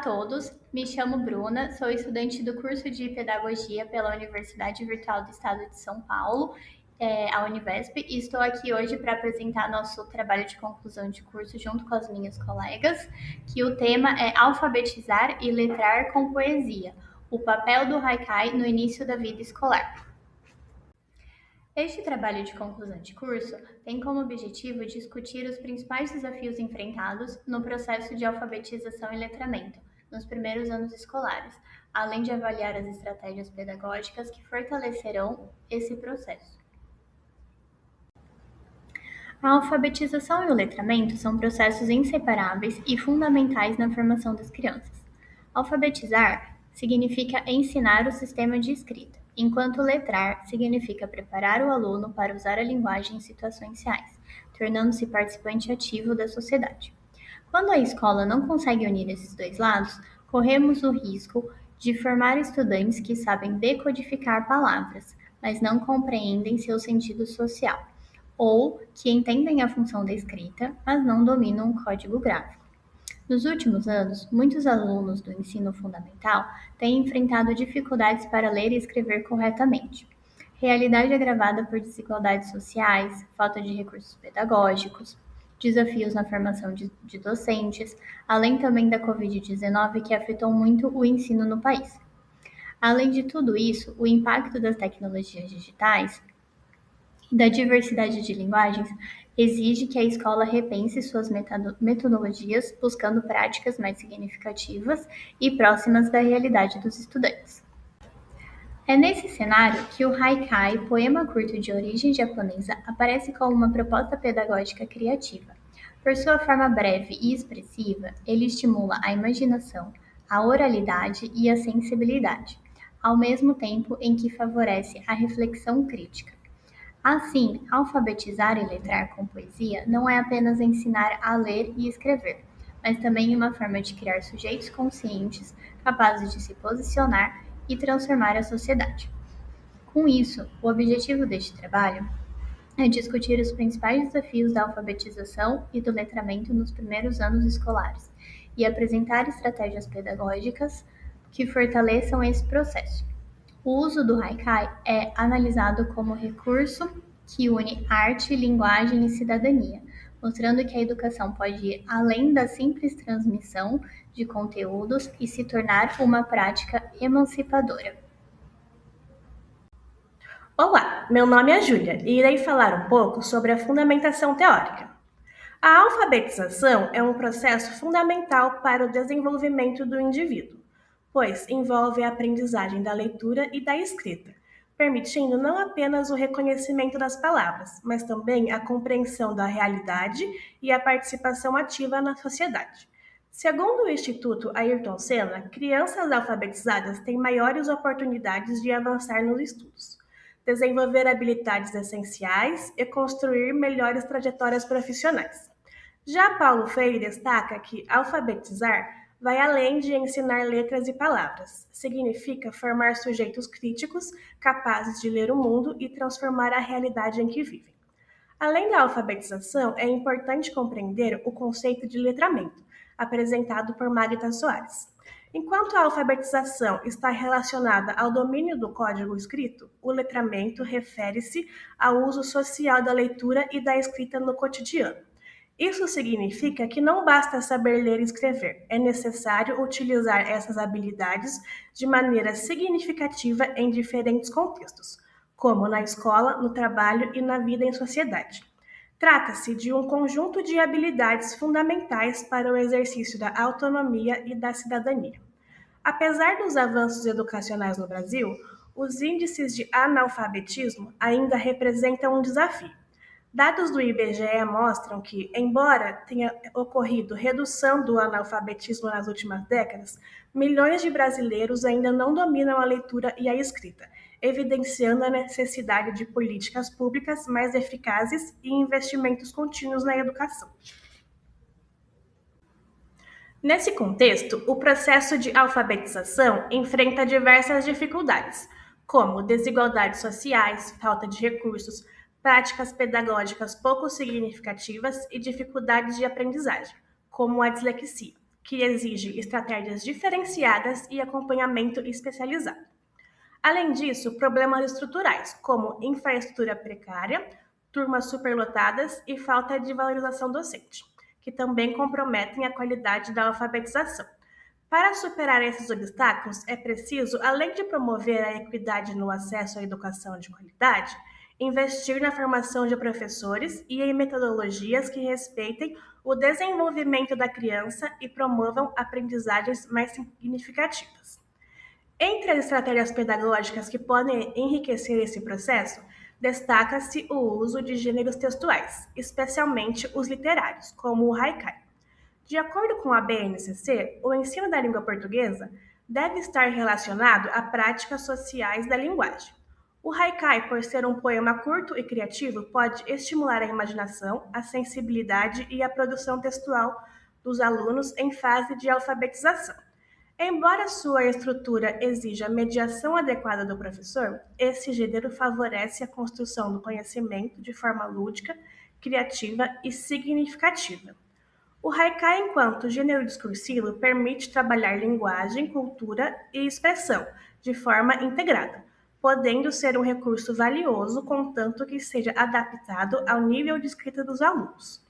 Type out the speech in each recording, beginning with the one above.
todos, me chamo Bruna, sou estudante do curso de Pedagogia pela Universidade Virtual do Estado de São Paulo, a Univesp, e estou aqui hoje para apresentar nosso trabalho de conclusão de curso junto com as minhas colegas, que o tema é Alfabetizar e Letrar com Poesia, o papel do haikai no início da vida escolar. Este trabalho de conclusão de curso tem como objetivo discutir os principais desafios enfrentados no processo de alfabetização e letramento nos primeiros anos escolares, além de avaliar as estratégias pedagógicas que fortalecerão esse processo. A alfabetização e o letramento são processos inseparáveis e fundamentais na formação das crianças. Alfabetizar significa ensinar o sistema de escrita, enquanto letrar significa preparar o aluno para usar a linguagem em situações reais, tornando-se participante ativo da sociedade. Quando a escola não consegue unir esses dois lados, corremos o risco de formar estudantes que sabem decodificar palavras, mas não compreendem seu sentido social, ou que entendem a função da escrita, mas não dominam o código gráfico. Nos últimos anos, muitos alunos do ensino fundamental têm enfrentado dificuldades para ler e escrever corretamente. Realidade agravada por desigualdades sociais, falta de recursos pedagógicos, desafios na formação de docentes, além também da Covid-19 que afetou muito o ensino no país. Além de tudo isso, o impacto das tecnologias digitais e da diversidade de linguagens exige que a escola repense suas metodologias, buscando práticas mais significativas e próximas da realidade dos estudantes. É nesse cenário que o haikai, poema curto de origem japonesa, aparece como uma proposta pedagógica criativa. Por sua forma breve e expressiva, ele estimula a imaginação, a oralidade e a sensibilidade, ao mesmo tempo em que favorece a reflexão crítica. Assim, alfabetizar e letrar com poesia não é apenas ensinar a ler e escrever, mas também uma forma de criar sujeitos conscientes, capazes de se posicionar e transformar a sociedade. Com isso, o objetivo deste trabalho é discutir os principais desafios da alfabetização e do letramento nos primeiros anos escolares e apresentar estratégias pedagógicas que fortaleçam esse processo. O uso do haikai é analisado como recurso que une arte, linguagem e cidadania, mostrando que a educação pode ir além da simples transmissão de conteúdos e se tornar uma prática emancipadora. Olá, meu nome é Júlia e irei falar um pouco sobre a fundamentação teórica. A alfabetização é um processo fundamental para o desenvolvimento do indivíduo, pois envolve a aprendizagem da leitura e da escrita, permitindo não apenas o reconhecimento das palavras, mas também a compreensão da realidade e a participação ativa na sociedade. Segundo o Instituto Ayrton Senna, crianças alfabetizadas têm maiores oportunidades de avançar nos estudos, desenvolver habilidades essenciais e construir melhores trajetórias profissionais. Já Paulo Freire destaca que alfabetizar vai além de ensinar letras e palavras. Significa formar sujeitos críticos, capazes de ler o mundo e transformar a realidade em que vivem. Além da alfabetização, é importante compreender o conceito de letramento, apresentado por Magda Soares. Enquanto a alfabetização está relacionada ao domínio do código escrito, o letramento refere-se ao uso social da leitura e da escrita no cotidiano. Isso significa que não basta saber ler e escrever, é necessário utilizar essas habilidades de maneira significativa em diferentes contextos, como na escola, no trabalho e na vida em sociedade. Trata-se de um conjunto de habilidades fundamentais para o exercício da autonomia e da cidadania. Apesar dos avanços educacionais no Brasil, os índices de analfabetismo ainda representam um desafio. Dados do IBGE mostram que, embora tenha ocorrido redução do analfabetismo nas últimas décadas, milhões de brasileiros ainda não dominam a leitura e a escrita, evidenciando a necessidade de políticas públicas mais eficazes e investimentos contínuos na educação. Nesse contexto, o processo de alfabetização enfrenta diversas dificuldades, como desigualdades sociais, falta de recursos, práticas pedagógicas pouco significativas e dificuldades de aprendizagem, como a dislexia. que exige estratégias diferenciadas e acompanhamento especializado. Além disso, problemas estruturais, como infraestrutura precária, turmas superlotadas e falta de valorização docente, que também comprometem a qualidade da alfabetização. Para superar esses obstáculos, é preciso, além de promover a equidade no acesso à educação de qualidade, investir na formação de professores e em metodologias que respeitem o desenvolvimento da criança e promovam aprendizagens mais significativas. Entre as estratégias pedagógicas que podem enriquecer esse processo, destaca-se o uso de gêneros textuais, especialmente os literários, como o haikai. De acordo com a BNCC, o ensino da língua portuguesa deve estar relacionado a práticas sociais da linguagem. O haikai, por ser um poema curto e criativo, pode estimular a imaginação, a sensibilidade e a produção textual dos alunos em fase de alfabetização. Embora sua estrutura exija a mediação adequada do professor, esse gênero favorece a construção do conhecimento de forma lúdica, criativa e significativa. O haikai, enquanto gênero discursivo, permite trabalhar linguagem, cultura e expressão de forma integrada, podendo ser um recurso valioso contanto que seja adaptado ao nível de escrita dos alunos.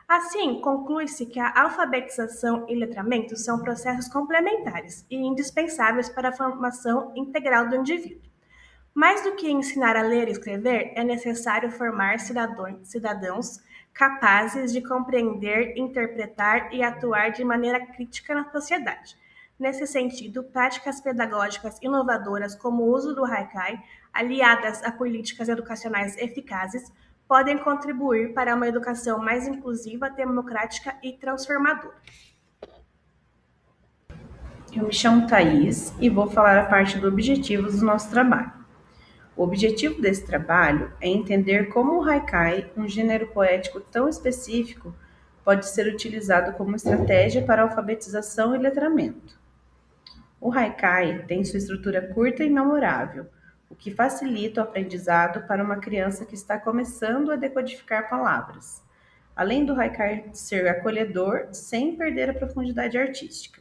Assim, conclui-se que a alfabetização e letramento são processos complementares e indispensáveis para a formação integral do indivíduo. Mais do que ensinar a ler e escrever, é necessário formar cidadãos capazes de compreender, interpretar e atuar de maneira crítica na sociedade. Nesse sentido, práticas pedagógicas inovadoras como o uso do haikai, aliadas a políticas educacionais eficazes, podem contribuir para uma educação mais inclusiva, democrática e transformadora. Eu me chamo Thaís e vou falar a parte do objetivo do nosso trabalho. O objetivo desse trabalho é entender como o haikai, um gênero poético tão específico, pode ser utilizado como estratégia para alfabetização e letramento. O haikai tem sua estrutura curta e memorável, o que facilita o aprendizado para uma criança que está começando a decodificar palavras, além do haikai ser acolhedor sem perder a profundidade artística.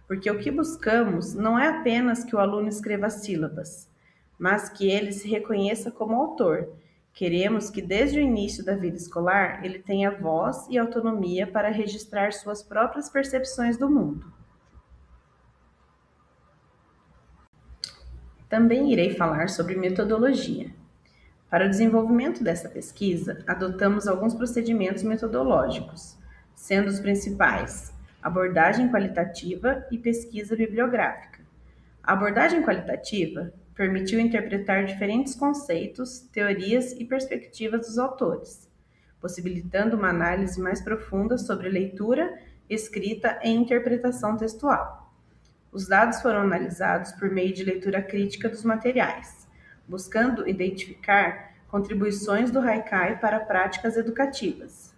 Porque o que buscamos não é apenas que o aluno escreva sílabas, mas que ele se reconheça como autor. Queremos que desde o início da vida escolar ele tenha voz e autonomia para registrar suas próprias percepções do mundo. Também irei falar sobre metodologia. Para o desenvolvimento dessa pesquisa, adotamos alguns procedimentos metodológicos, sendo os principais abordagem qualitativa e pesquisa bibliográfica. A abordagem qualitativa permitiu interpretar diferentes conceitos, teorias e perspectivas dos autores, possibilitando uma análise mais profunda sobre leitura, escrita e interpretação textual. Os dados foram analisados por meio de leitura crítica dos materiais, buscando identificar contribuições do haikai para práticas educativas.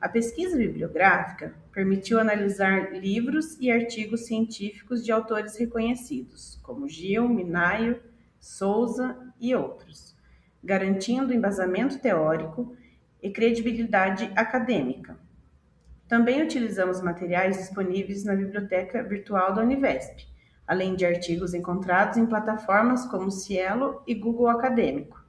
A pesquisa bibliográfica permitiu analisar livros e artigos científicos de autores reconhecidos, como Gil, Minayo, Souza e outros, garantindo embasamento teórico e credibilidade acadêmica. Também utilizamos materiais disponíveis na biblioteca virtual da Univesp, além de artigos encontrados em plataformas como Cielo e Google Acadêmico.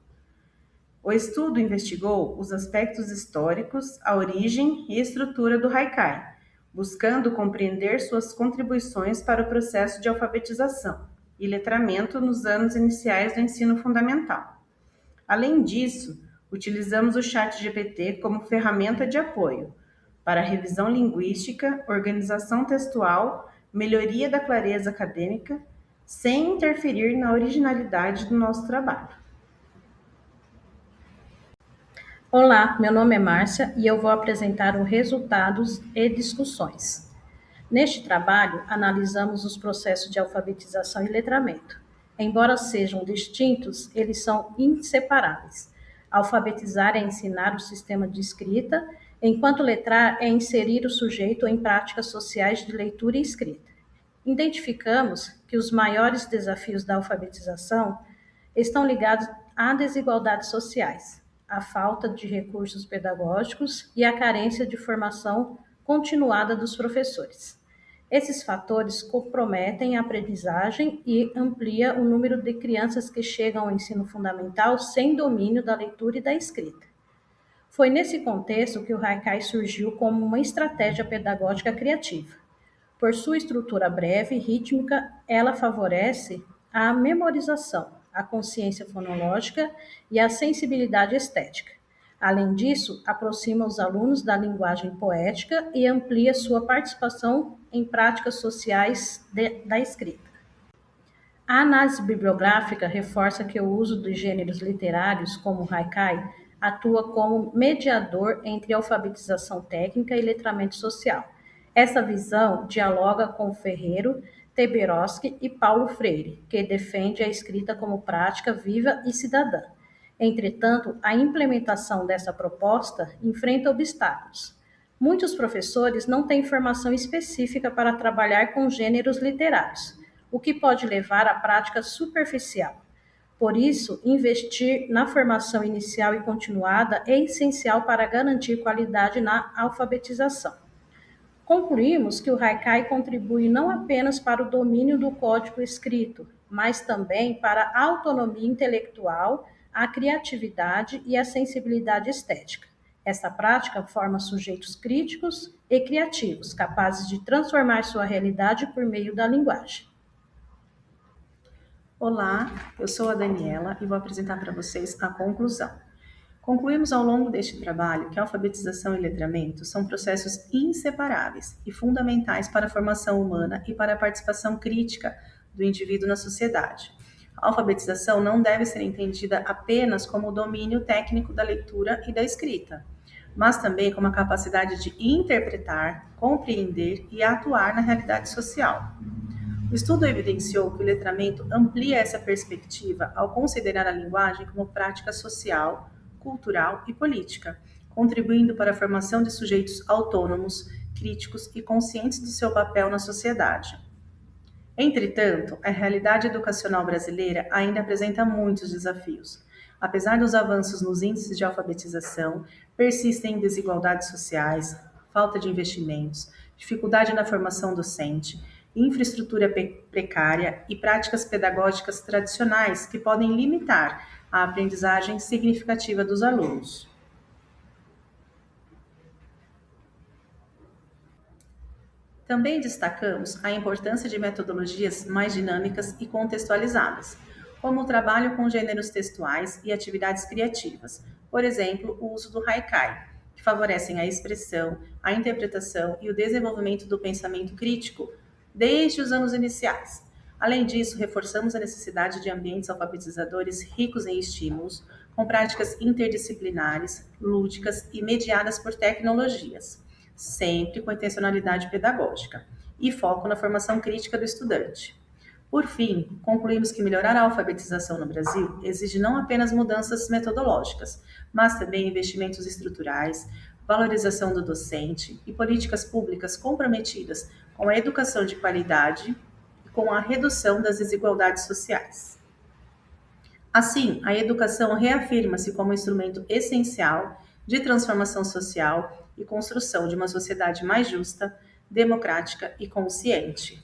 O estudo investigou os aspectos históricos, a origem e estrutura do haikai, buscando compreender suas contribuições para o processo de alfabetização e letramento nos anos iniciais do ensino fundamental. Além disso, utilizamos o ChatGPT como ferramenta de apoio para revisão linguística, organização textual, melhoria da clareza acadêmica, sem interferir na originalidade do nosso trabalho. Olá, meu nome é Márcia e eu vou apresentar os resultados e discussões. Neste trabalho, analisamos os processos de alfabetização e letramento. Embora sejam distintos, eles são inseparáveis. Alfabetizar é ensinar o sistema de escrita, enquanto letrar é inserir o sujeito em práticas sociais de leitura e escrita. Identificamos que os maiores desafios da alfabetização estão ligados a desigualdades sociais, a falta de recursos pedagógicos e a carência de formação continuada dos professores. Esses fatores comprometem a aprendizagem e amplia o número de crianças que chegam ao ensino fundamental sem domínio da leitura e da escrita. Foi nesse contexto que o Haikai surgiu como uma estratégia pedagógica criativa. Por sua estrutura breve e rítmica, ela favorece a memorização, a consciência fonológica e a sensibilidade estética. Além disso, aproxima os alunos da linguagem poética e amplia sua participação em práticas sociais da escrita. A análise bibliográfica reforça que o uso dos gêneros literários, como o Haikai, atua como mediador entre alfabetização técnica e letramento social. Essa visão dialoga com Ferreiro, Teberoski e Paulo Freire, que defende a escrita como prática viva e cidadã. Entretanto, a implementação dessa proposta enfrenta obstáculos. Muitos professores não têm formação específica para trabalhar com gêneros literários, o que pode levar à prática superficial. Por isso, investir na formação inicial e continuada é essencial para garantir qualidade na alfabetização. Concluímos que o Haikai contribui não apenas para o domínio do código escrito, mas também para a autonomia intelectual, a criatividade e a sensibilidade estética. Essa prática forma sujeitos críticos e criativos, capazes de transformar sua realidade por meio da linguagem. Olá, eu sou a Daniela e vou apresentar para vocês a conclusão. Concluímos ao longo deste trabalho que a alfabetização e letramento são processos inseparáveis e fundamentais para a formação humana e para a participação crítica do indivíduo na sociedade. A alfabetização não deve ser entendida apenas como o domínio técnico da leitura e da escrita, mas também como a capacidade de interpretar, compreender e atuar na realidade social. O estudo evidenciou que o letramento amplia essa perspectiva ao considerar a linguagem como prática social, cultural e política, contribuindo para a formação de sujeitos autônomos, críticos e conscientes do seu papel na sociedade. Entretanto, a realidade educacional brasileira ainda apresenta muitos desafios. Apesar dos avanços nos índices de alfabetização, persistem desigualdades sociais, falta de investimentos, dificuldade na formação docente, infraestrutura precária e práticas pedagógicas tradicionais que podem limitar a aprendizagem significativa dos alunos. Também destacamos a importância de metodologias mais dinâmicas e contextualizadas, como o trabalho com gêneros textuais e atividades criativas, por exemplo, o uso do Haikai, que favorecem a expressão, a interpretação e o desenvolvimento do pensamento crítico desde os anos iniciais. Além disso, reforçamos a necessidade de ambientes alfabetizadores ricos em estímulos, com práticas interdisciplinares, lúdicas e mediadas por tecnologias, sempre com intencionalidade pedagógica e foco na formação crítica do estudante. Por fim, concluímos que melhorar a alfabetização no Brasil exige não apenas mudanças metodológicas, mas também investimentos estruturais, valorização do docente e políticas públicas comprometidas com a educação de qualidade e com a redução das desigualdades sociais. Assim, a educação reafirma-se como instrumento essencial de transformação social e construção de uma sociedade mais justa, democrática e consciente.